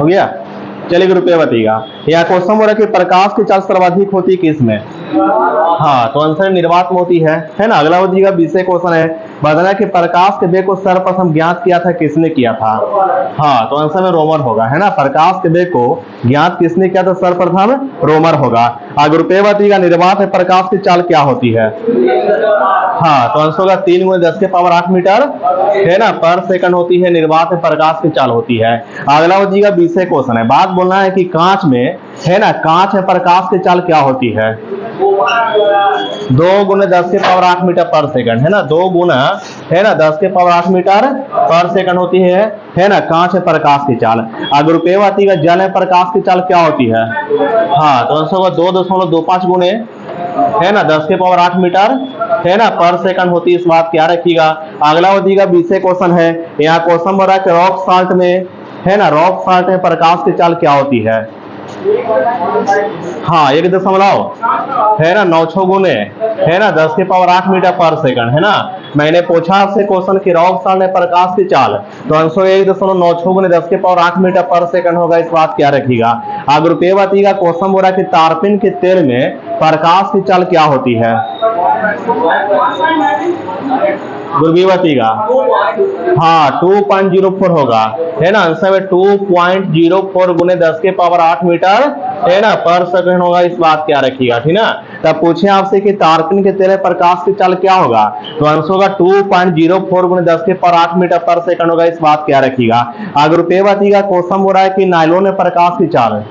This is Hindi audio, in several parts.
हो गया। चलिए रुपये बताइएगा। यहाँ क्वेश्चन हो रहा है कि प्रकाश की चाल सर्वाधिक होती है किसमें? हाँ, तो आंसर निर्वात में होती है ना। अगला बताइएगा, 20 क्वेश्चन है, बताना कि प्रकाश के वेग को सर्वप्रथम ज्ञात किया था किसने किया था? हाँ, तो आंसर में रोमर होगा, है ना। प्रकाश के वेग को ज्ञात किसने किया था? सर्वप्रथम रोमर होगा। अगर रुपये बताइएगा, निर्वात में प्रकाश की चाल क्या होती है? हाँ, तो आंसर होगा 3 × 10⁸ मीटर, है ना, पर सेकंड होती है। निर्वात में प्रकाश की चाल होती है। अगला बताइएगा, 20 क्वेश्चन है, बात बोलना है कि कांच में, है ना, कांच में प्रकाश की चाल क्या होती है? 2 × 10⁸ मीटर पर सेकंड, है ना। 2 गुना, है ना, 10⁸ मीटर पर सेकंड होती है ना, कांच में प्रकाश की चाल। अगर रुपये बताइएगा, जल में प्रकाश की चाल क्या होती है? हाँ, तो आंसर होगा 2.25 गुने, है ना, 10⁸ मीटर, है ना, पर सेकंड होती है। इस बात क्या रखिएगा। अगला बताइएगा, 20 क्वेश्चन है, यहाँ क्वेश्चन हो रहा है कि रॉक साल्ट में, है ना, रॉक साल्ट में प्रकाश की चाल क्या होती है? हाँ, 1.9, है ना, 9 गुने, है ना, 10⁸ मीटर पर सेकंड, है ना। मैंने पूछा आपसे क्वेश्चन की रॉक साल्ट में प्रकाश की चाल, तो आंसर 1.96 गुने 10⁸ मीटर पर सेकंड होगा। इस बात क्या रखिएगा। अगर रुपये बताइएगा, क्वेश्चन हो रहा है कि तारपीन के तेल में प्रकाश की चाल क्या होती है? गुरबी बताइएगा। हाँ, 2.04 होगा, है ना। आंसर में 2.04 गुने 10⁸ मीटर, है ना, पर सेकंड होगा। इस बात क्या रखिएगा, ठीक ना। तब पूछे आपसे कि तारपीन के तेल में प्रकाश की चाल क्या होगा, तो आंसर होगा 2.04 गुने 10⁸ मीटर पर सेकंड होगा। इस बात क्या रखिएगा। अगर रुपये बताइएगा, क्वेश्चन हो रहा है कि नायलॉन में प्रकाश की चाल,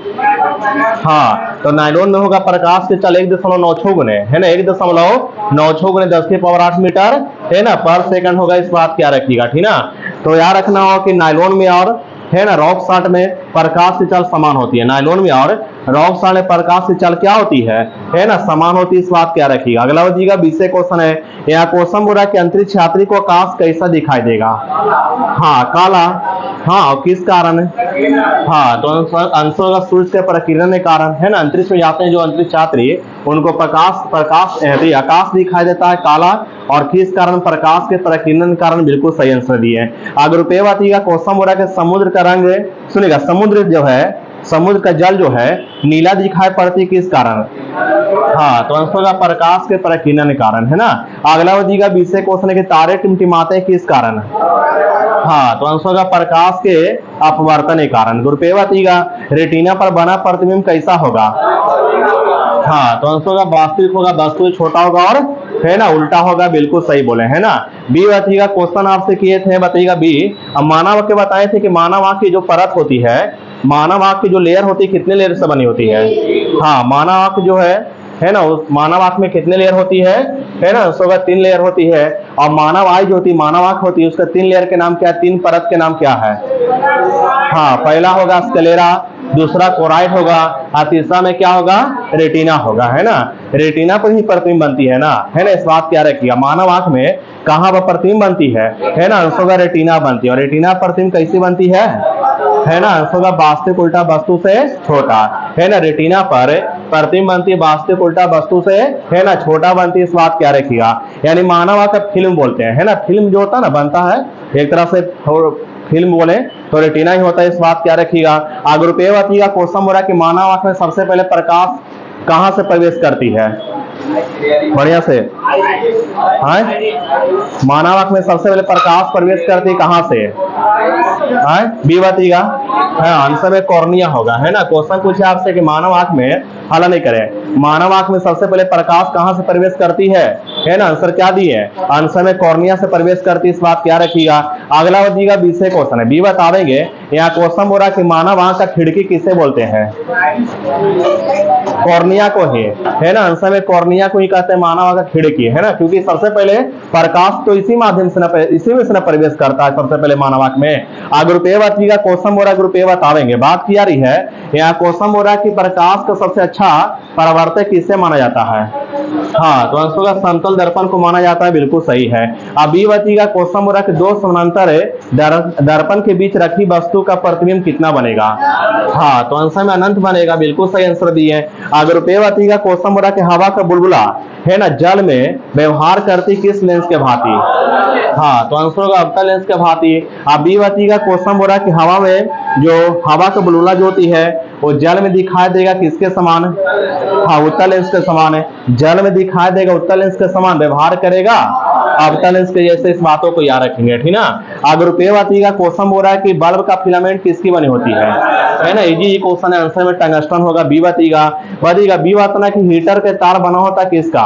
हाँ, तो नायलॉन में होगा प्रकाश की चाल 1.96 गुने, है ना, 1.96 गुने 10⁸ मीटर, है ना, पर सेकंड होगा। इस बात क्या रखिएगा, ठीक ना। तो याद रखना होगा कि नायलॉन में और, है ना, रॉक साल्ट में प्रकाश की चाल समान होती है। नायलॉन में और रॉक साल्ट में प्रकाश की चाल क्या होती है ना, समान होती है। इस बात क्या रखिएगा। अगला बताइएगा, 20 क्वेश्चन है, यहाँ क्वेश्चन हो रहा है कि अंतरिक्ष यात्री को आकाश कैसा दिखाई देगा? हाँ, काला। हाँ, और किस कारण? हाँ, तो आंसर होगा सूर्य के प्रकिरण के कारण, है ना। अंतरिक्ष में जाते हैं जो अंतरिक्ष यात्री, उनको आकाश दिखाई देता है काला, और किस कारण? प्रकाश के प्रकिरण के कारण। बिल्कुल सही आंसर दिए। अगर रुपये बताइएगा, क्वेश्चन हो रहा है कि समुद्र का रंग, सुनिएगा, समुद्र जो है, समुद्र का जल जो है नीला दिखाई पड़ती किस कारण? हाँ, तो आंसर होगा प्रकाश के प्रकिरण के कारण, है ना। अगला बताइएगा, 20 क्वेश्चन है कि तारे टिमटिमाते किस कारण? हाँ, तो आंसर होगा प्रकाश के अपवर्तन के कारण। रुपये बताइएगा, रेटिना पर बना प्रतिबिंब कैसा होगा? हाँ, तो आंसर होगा वास्तविक होगा, वस्तु छोटा होगा और, है ना, उल्टा होगा। बिल्कुल सही बोले, है ना। बी बताइएगा, क्वेश्चन आपसे किए थे, बताइएगा बी। अब मानव के बताए थे कि मानव आंख की जो परत होती है, मानव आंख की जो लेयर होती है, कितने लेयर से बनी होती है? हाँ, मानव आंख जो है ना, उस मानव आंख में कितने लेयर होती है ना, उसका 3 लेयर होती है। और मानव आई जो होती है, मानव आंख होती है, उसका 3 लेयर के नाम क्या है? 3 परत के नाम क्या है? हाँ, पहला होगा स्क्लेरा, दूसरा कोराइड होगा, और तीसरा में क्या होगा? रेटिना होगा, है ना। रेटिना पर ही प्रतिबिंब बनती है ना, है ना। इस बात क्या रखिएगा। मानव आंख में कहाँ पर प्रतिबिंब बनती है ना, आंसर होगा रेटिना बनती है। और रेटिना प्रतिबिंब कैसी बनती है ना, आंसर होगा वास्तविक उल्टा वस्तु से छोटा, है ना। रेटिना पर प्रतिबिंब बनती है वास्तविक उल्टा वस्तु से, है ना, छोटा बनती है। इस बात क्या रखिएगा। यानी मानव आंख फिल्म बोलते हैं, है ना। फिल्म जो होता है ना, बनता है एक तरह से, फिल्म बोले तो रेटिना ही होता है। इस बात क्या रखिएगा। अगर रुपये बताइएगा, क्वेश्चन हो रहा है कि मानव आंख में सबसे पहले प्रकाश कहां से प्रवेश करती है? बढ़िया से, हाँ, मानव आंख में सबसे पहले प्रकाश प्रवेश करती है कहां से? हाँ, बी बताइएगा। हाँ, आंसर में कॉर्निया होगा, है ना। क्वेश्चन पूछे आपसे कि मानव आंख में, हला नहीं करें, मानव आंख में सबसे पहले प्रकाश कहां से प्रवेश करती है ना, आंसर क्या दिए? आंसर में कॉर्निया से प्रवेश करती है। इस बात क्या रखिएगा। अगला बताइएगा, 20 क्वेश्चन है, बी बतावेंगे। यहाँ क्वेश्चन हो रहा है कि मानव आंख का खिड़की किसे बोलते हैं? कॉर्निया को ही, है ना। आंसर में कॉर्निया को ही कहते हैं मानव आंख का खिड़की, है ना, क्योंकि सबसे पहले प्रकाश तो इसी माध्यम से इसी में से प्रवेश करता है सबसे पहले मानव आंख में। अगर रुपये बताइएगा, क्वेश्चन हो रहा है, रुपये बतावेंगे। बात किया रही है, यहाँ क्वेश्चन हो रहा है कि प्रकाश का सबसे अच्छा परावर्तक किससे माना जाता है? हाँ, तो आंसर होगा समतल दर्पण को माना जाता है। बिल्कुल सही है। अब ये बताइएगा, क्वेश्चन हो रहा है कि 2 समानांतर दर्पण के बीच रखी वस्तु का प्रतिबिंब कितना बनेगा? हाँ, तो आंसर में अनंत बनेगा। बिल्कुल सही आंसर दिए। अगर रुपये बताइएगा, क्वेश्चन हो रहा है कि हवा का बुलबुला है ना जल में व्यवहार करती किस लेंस के भांति? हाँ, तो आंसर होगा अवतल लेंस के भांति। अब बी बाती का क्वेश्चन बोल रहा है कि हवा में जो हवा का बुलबुला जो होती है वो जल में दिखाई देगा किसके समान? हाँ, उत्तल लेंस के समान है। जल में दिखाई देगा उत्तल लेंस के समान, व्यवहार करेगा अवतल लेंस के जैसे। इस बातों को याद रखेंगे, ठीक ना। अगर रुपये बाती का क्वेश्चन बोल रहा है कि बल्ब का फिलामेंट किसकी बनी होती है ना। इजी क्वेश्चन है, आंसर में टंगस्टन होगा। बी बाती का बी बातना की हीटर के तार बना होता किसका?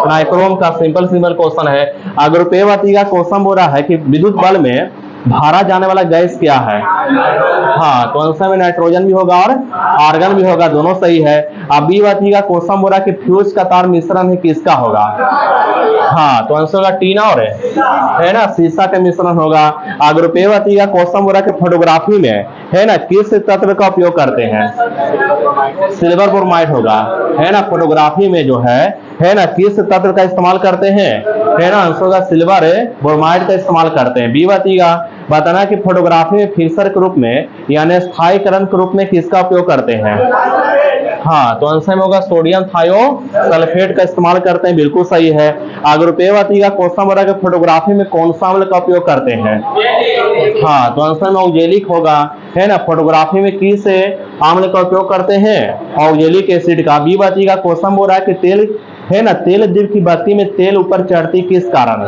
नाइक्रोम का। सिंपल क्वेश्चन है। अगर रुपये बाती का क्वेश्चन बोल रहा है कि विद्युत बल्ब में भरा जाने वाला गैस क्या है? हाँ, तो आंसर में नाइट्रोजन भी होगा और आर्गन भी होगा, दोनों सही है। अब बी बाती का क्वेश्चन बोल रहा है कि फ्यूज का तार मिश्रण है किसका होगा? हाँ, तो आंसर होगा टीना और है ना शीशा का मिश्रण होगा। अगर रुपये बाती का क्वेश्चन बोल रहा है कि फोटोग्राफी में है ना किस तत्व का उपयोग करते हैं? सिल्वर ब्रोमाइड होगा, है ना। फोटोग्राफी में जो है ना किस तत्व का इस्तेमाल करते हैं? है ना, आंसर होगा सिल्वर ब्रोमाइड का इस्तेमाल करते हैं। बी बाती का बताना कि फोटोग्राफी में फिक्सर के रूप में यानी स्थायीकरण के रूप में किसका उपयोग करते हैं? हाँ, तो आंसर में होगा सोडियम थायोसल्फेट का इस्तेमाल करते हैं, बिल्कुल सही है। अगर रुपये बाती का क्वेश्चन बोला कि फोटोग्राफी में कौन सा अम्ल का उपयोग करते हैं? हाँ, तो आंसर में ऑक्जेलिक होगा, है ना। फोटोग्राफी में किस अम्ल का उपयोग करते हैं? ऑक्जेलिक एसिड का। बी बाती का क्वेश्चन बोल रहा है कि तेल है ना तेल दीप की बत्ती में तेल ऊपर चढ़ती किस कारण?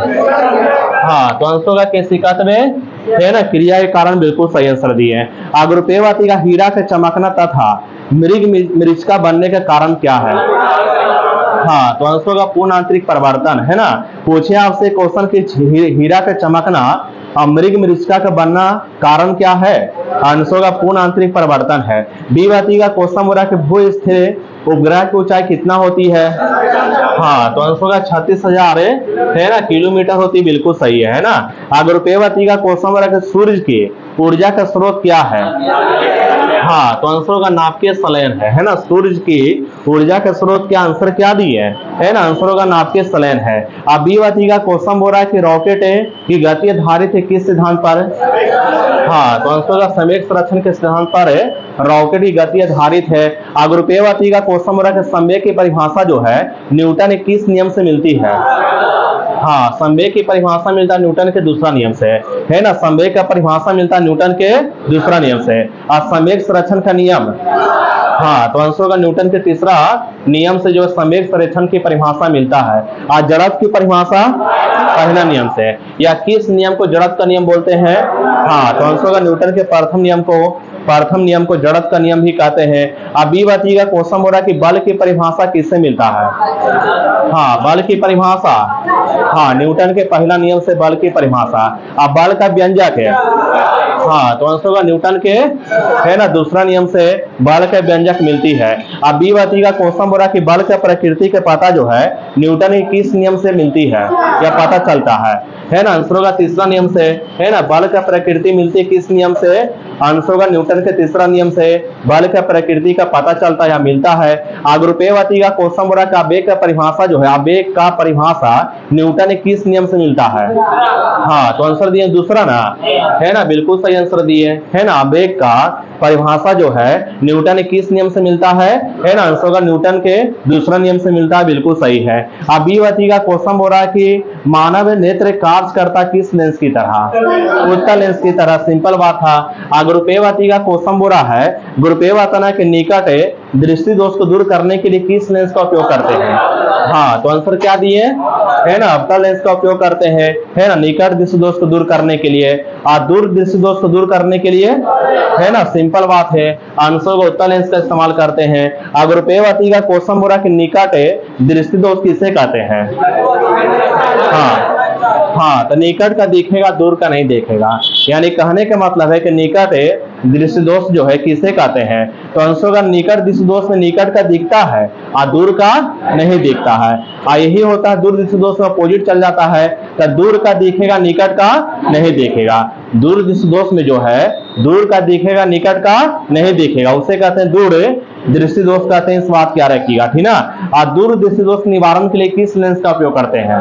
हाँ, तो आंसर होगा केशिकात में है ना क्रिया के कारण, बिल्कुल सही आंसर दिए हैं। अगर रुपये बाती का हीरा के चमकना तथा मृग मृचिका बनने का कारण क्या है? हाँ, तो आंसर होगा पूर्ण आंतरिक परिवर्तन, है ना। पूछे आपसे क्वेश्चन कि हीरा का चमकना और मृग मृचिका का बनना कारण क्या है? आंसर होगा पूर्ण आंतरिक परिवर्तन है। बी बाती का क्वेश्चन हो रहा है कि भू स्थिर उपग्रह की ऊंचाई कितना होती है? हाँ, तो आंसर होगा 36,000 है ना किलोमीटर होती, बिल्कुल सही है ना। अगर रुपये बाती का क्वेश्चन हो रहा है कि सूर्य की ऊर्जा का स्रोत क्या है? हाँ, तो आंसर होगा नाभिकीय संलयन है ना। सूर्य की ऊर्जा का स्रोत क्या? आंसर क्या दी है ना, आंसर होगा नाभिकीय संलयन है। अब बी बाती का क्वेश्चन बोल रहा है कि रॉकेट की गति आधारित है किस सिद्धांत पर? हाँ, तो आंसर होगा संवेग संरक्षण के सिद्धांत पर रॉकेट की गति आधारित है। अगर रुपये बाती का क्वेश्चन बोल रहा है कि संवेग की परिभाषा जो है न्यूटन के किस नियम से मिलती है? हाँ, संवेग की परिभाषा मिलता है न्यूटन के दूसरा नियम से, है ना। संवेग का परिभाषा मिलता है न्यूटन के दूसरा नियम से। और संवेग संरक्षण का नियम, हाँ, तो आंसर होगा न्यूटन के तीसरा नियम से जो संवेग संरक्षण की परिभाषा मिलता है। और जड़त्व की परिभाषा पहला नियम से। या किस नियम को जड़त्व का नियम बोलते हैं? हाँ, तो आंसर होगा न्यूटन के प्रथम नियम को जड़त्व का नियम भी कहते हैं। अब बी बाती का क्वेश्चन हो रहा है कि बल की परिभाषा किससे मिलता है? हाँ, बल की परिभाषा, हाँ, न्यूटन के पहला नियम से बल की परिभाषा। अब बल का व्यंजक है, हाँ, तो आंसर होगा न्यूटन के है ना दूसरा नियम से बल के व्यंजक मिलती है। अब बी बाती का क्वेश्चन हो रहा है कि बल का प्रकृति के पता जो है न्यूटन के किस नियम से मिलती है या पता चलता है ना। आंसर होगा तीसरा नियम से, है ना। बल का प्रकृति मिलती है किस नियम से? आंसर होगा न्यूटन के तीसरा नियम से बल का प्रकृति का पता चलता है या मिलता है। अगर रुपये बाती का क्वेश्चन हो रहा है आवेग का परिभाषा जो है आवेग का परिभाषा न्यूटन के किस नियम से मिलता है? हाँ, तो आंसर दिए दूसरा ना, है ना, बिल्कुल सही आंसर दिए, है ना। आवेग का परिभाषा जो है न्यूटन के किस नियम से मिलता है ना। आंसर होगा न्यूटन के दूसरा नियम से मिलता है, बिल्कुल सही है। अब बी बाती का क्वेश्चन हो रहा है कि मानव नेत्र कार्य करता किस लेंस की तरह? उत्तल लेंस की तरह, सिंपल बात था। अगर रुपये बाती का क्वेश्चन हो रहा है रुपये बातना के निकट दृष्टि दोष को दूर करने के लिए किस लेंस का उपयोग करते हैं? हाँ, तो आंसर क्या दिए, है ना, अवतल लेंस का उपयोग करते हैं, है ना, निकट दृष्टि दोष को दूर करने के लिए। और दूर दृष्टि दोष को दूर करने के लिए, है ना, सिंपल बात है, आंसर को उत्तल लेंस का इस्तेमाल करते हैं। अगर रुपये बाती का क्वेश्चन हो रहा है कि निकट दृष्टि दोष किसे कहते हैं? हाँ, तो निकट का दिखेगा, दूर का नहीं देखेगा। यानी कहने का मतलब है कि निकट दृष्टि दोष जो है किसे कहते हैं? तो आंसर होगा निकट दृष्टि दोष में निकट का दिखता है और दूर का नहीं दिखता है। और यही होता है दूर दृष्टि दोष में अपोजिट चल जाता है, तो दूर का दिखेगा निकट का नहीं देखेगा। दूर दृष्टि दोष में जो है दूर का दिखेगा निकट का नहीं दिखेगा, उसे कहते हैं दूर दृष्टि दोष कहते हैं। इस बात क्या रखिएगा, ठीक ना। और दूर दृष्टि दोष निवारण के लिए किस लेंस का उपयोग करते हैं?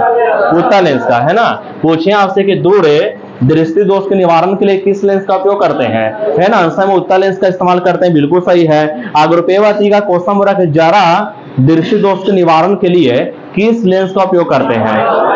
उत्तल लेंस का, है ना। पूछे आपसे कि दूर दृष्टि दोष के निवारण के लिए किस लेंस का उपयोग करते हैं, है ना। आंसर में उत्तल लेंस का इस्तेमाल करते हैं, बिल्कुल सही है। अगर रुपये बाती का क्वेश्चन हो रहा है कि जरा दृष्टि दोष के निवारण के लिए किस लेंस का उपयोग करते हैं?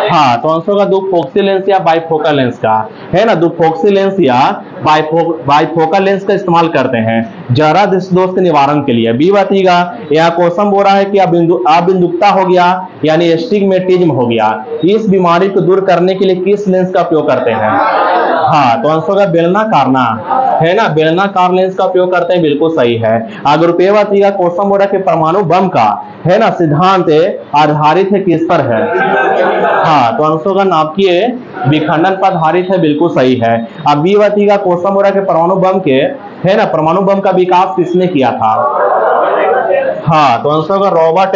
हाँ, तो आंसर होगा दुफोक्सी लेंस या बाइफोकल लेंस का, है ना। दुफोक्सी लेंस या बाइफोकल लेंस का इस्तेमाल करते हैं जरा दृष्टि दोष के निवारण के लिए। बी बताइएगा, यहाँ क्वेश्चन बोल रहा है कि अबिंदुकता हो गया यानी एस्टिग्मेटिज्म हो गया, इस बीमारी को दूर करने के लिए किस लेंस का उपयोग करते हैं? हाँ, तो आंसर होगा बेलनाकार, है ना, बेलनाकार लेंस का उपयोग करते हैं, बिल्कुल सही है। अगर रुपये बताइएगा, क्वेश्चन बोल रहा है कि परमाणु बम का, है ना, सिद्धांत आधारित है किस पर है? हाँ, तो आंसर होगा नाभिकीय विखंडन पर आधारित है, बिल्कुल सही है। अब बी बताइएगा, क्वेश्चन बोल रहा है कि परमाणु बम के, है ना, परमाणु बम का विकास किसने किया था? हाँ, तो आंसर होगा रॉबर्ट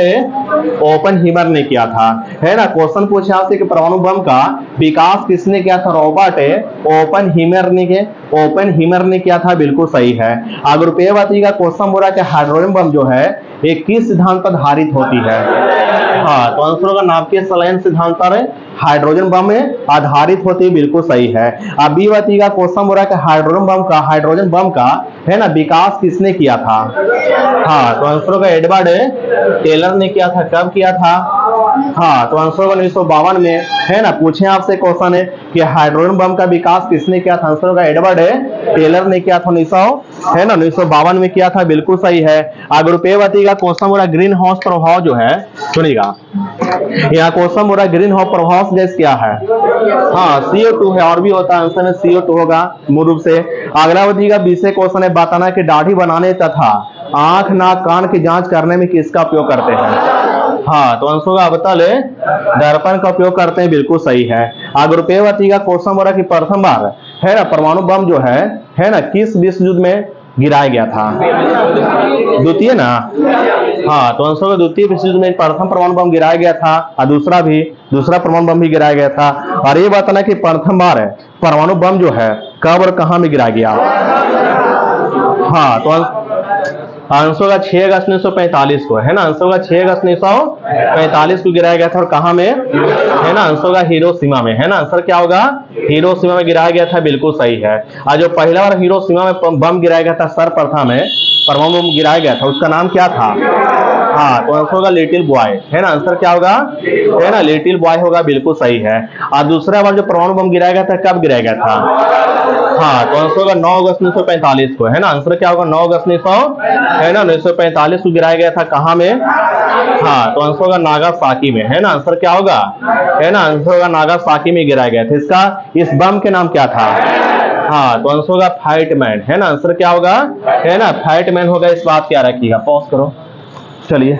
ओपनहीमर ने किया था, है ना। क्वेश्चन पूछा आपसे कि परमाणु बम का विकास किसने किया था? रॉबर्ट ओपनहीमर ने किया था, बिल्कुल सही है। अगर रुपये बताइएगा, क्वेश्चन बोला कि हाइड्रोजन बम जो है एक किस सिद्धांत पर आधारित होती है? हाँ, तो आंसर होगा नाभिकीय संलयन सिद्धांत पर हाइड्रोजन बम में आधारित होती है, बिल्कुल सही है। अब बी बताइएगा, क्वेश्चन बोला कि हाइड्रोजन बम का, है ना, विकास किसने किया था? हाँ, तो आंसर होगा एडवर्ड टेलर ने किया था। कब किया था? हाँ, तो आंसर होगा 1952 में, है ना। पूछे आपसे क्वेश्चन है कि हाइड्रोजन बम का विकास किसने किया था? आंसर होगा एडवर्ड टेलर ने किया था, 1952 में किया था, बिल्कुल सही है। अगर रुपये बताइएगा, क्वेश्चन बोला ग्रीन हाउस प्रभाव जो है, सुनिएगा, यहाँ क्वेश्चन बोला ग्रीन हाउस प्रभाव गैस क्या है? हाँ, CO2 है, और भी होता है, आंसर में CO2 होगा मूल रूप से। अगला बताइएगा, 20 क्वेश्चन है, बताना कि दाढ़ी बनाने तथा आंख नाक कान की जांच करने में किसका उपयोग करते हैं? हाँ, तो आंसर होगा अवतल दर्पण का उपयोग करते हैं, बिल्कुल सही है। अगर रुपये बताइएगा, क्वेश्चन बोला कि प्रथम बार, है ना, परमाणु बम जो है ना, किस विश्व युद्ध में गिराया गया था? द्वितीय ना। हाँ, तो आंसर होगा द्वितीय विश्व युद्ध में प्रथम परमाणु बम गिराया गया था, और दूसरा परमाणु बम भी गिराया गया था। और ये बताना कि प्रथम बार परमाणु बम जो है कब और कहां में गिराया गया? हाँ, तो आंसर होगा 6 अगस्त 1945 को, है ना। आंसर होगा 6 अगस्त 1945 को गिराया गया था, और कहां में? है ना, आंसर होगा हिरोशिमा में, है ना। आंसर क्या होगा? हिरोशिमा में गिराया गया था, बिल्कुल सही है। और जो पहला बार हिरोशिमा में बम गिराया गया था, सर्वप्रथम में परमाणु बम गिराया गया था, उसका नाम क्या था? हाँ, तो आंसर होगा लिटिल बॉय, है ना। आंसर क्या होगा? है ना, लिटिल बॉय होगा, बिल्कुल सही है। और दूसरा बार जो परमाणु बम गिराया गया था, कब गिराया गया था? हाँ, तो आंसर होगा 9 अगस्त 1945 को, है ना। आंसर क्या होगा? 9 अगस्त 1945 को गिराया गया था, कहां में? हाँ, तो आंसर होगा नागासाकी में, है ना। आंसर क्या होगा? है ना, आंसर होगा नागासाकी में गिराया गया था। इस बम के नाम क्या था? हाँ, तो आंसर होगा फाइटमैन, है ना। आंसर क्या होगा? है ना, फाइटमैन होगा। इस बात क्या रखिएगा, पॉज करो, चलिए।